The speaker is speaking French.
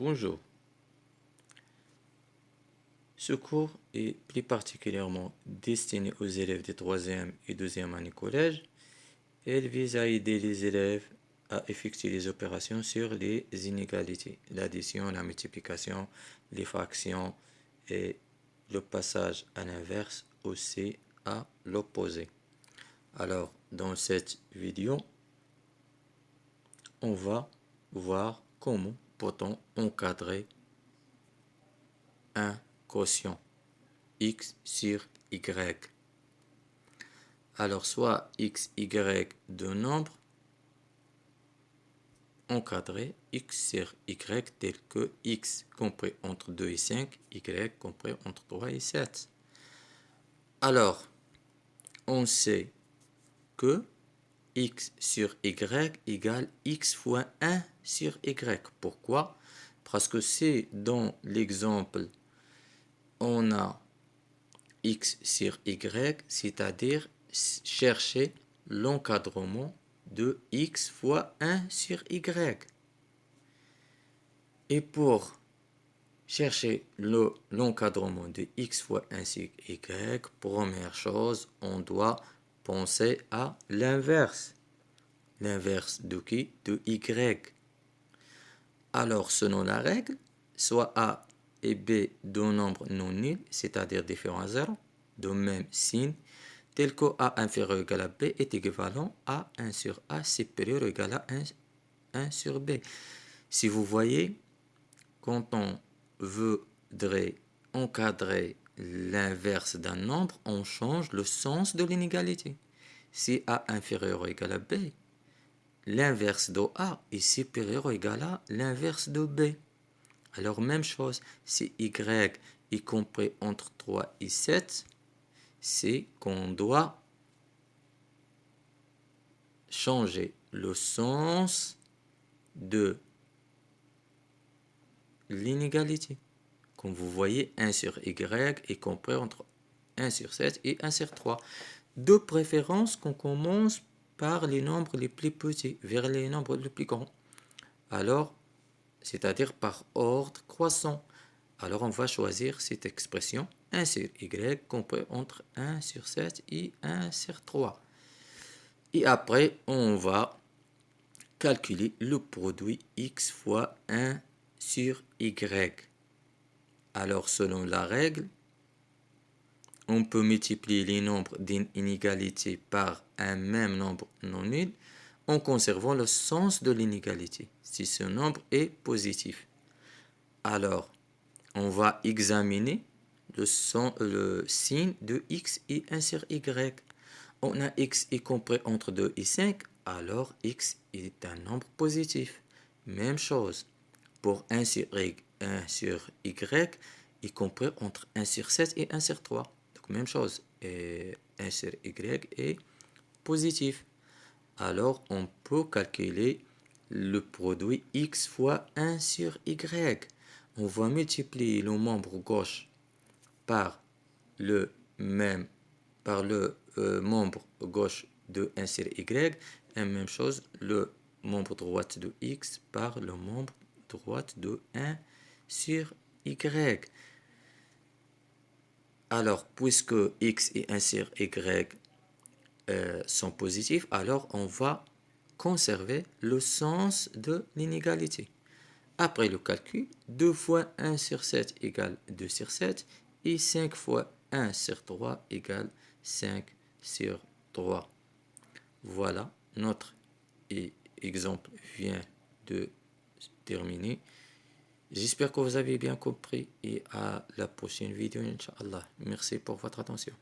Bonjour. Ce cours est plus particulièrement destiné aux élèves de 3e et 2e année collège. Elle vise à aider les élèves à effectuer les opérations sur les inégalités, l'addition, la multiplication, les fractions et le passage à l'inverse, aussi à l'opposé. Alors, dans cette vidéo, on va voir comment peut-on encadrer un quotient x sur y. Alors, soit x, y de nombre encadré x sur y tel que x compris entre 2 et 5, y compris entre 3 et 7. Alors, on sait que x sur y égale x fois 1 sur y. Pourquoi? Parce que si dans l'exemple, on a x sur y, c'est-à-dire chercher l'encadrement de x fois 1 sur y. Et pour chercher l'encadrement de x fois 1 sur y, première chose, on doit penser à l'inverse. L'inverse de qui? De y. Alors, selon la règle, soit a et b deux nombres non nuls, c'est-à-dire différents à 0, de même signe, tel que a inférieur ou égal à b est équivalent à 1 sur a supérieur ou égal à 1 sur b. Si vous voyez, quand on voudrait encadrer l'inverse d'un nombre, on change le sens de l'inégalité. Si a inférieur ou égal à b, l'inverse de a est supérieur ou égal à l'inverse de b. Alors, même chose, si y est compris entre 3 et 7, c'est qu'on doit changer le sens de l'inégalité. Comme vous voyez, 1 sur y est compris entre 1 sur 7 et 1 sur 3. De préférence qu'on commence par les nombres les plus petits vers les nombres les plus grands. Alors, c'est-à-dire par ordre croissant. Alors, on va choisir cette expression 1 sur y compris entre 1 sur 7 et 1 sur 3. Et après, on va calculer le produit x fois 1 sur y. Alors, selon la règle, on peut multiplier les nombres d'une inégalité par un même nombre non nul en conservant le sens de l'inégalité, si ce nombre est positif. Alors, on va examiner le signe de x et 1 sur y. On a x est compris entre 2 et 5, alors x est un nombre positif. Même chose pour 1 sur y est compris entre 1 sur 7 et 1 sur 3. Donc même chose, et 1 sur y est positif. Alors on peut calculer le produit x fois 1 sur y. On va multiplier le membre gauche par le membre gauche de 1 sur y, et même chose, le membre droite de x par le membre droite de 1 sur y. Alors, puisque x et 1 sur y sont positifs, alors on va conserver le sens de l'inégalité. Après le calcul, 2 fois 1 sur 7 égale 2 sur 7 et 5 fois 1 sur 3 égale 5 sur 3. Voilà, notre exemple vient de terminer. J'espère que vous avez bien compris et à la prochaine vidéo, Inch'Allah. Merci pour votre attention.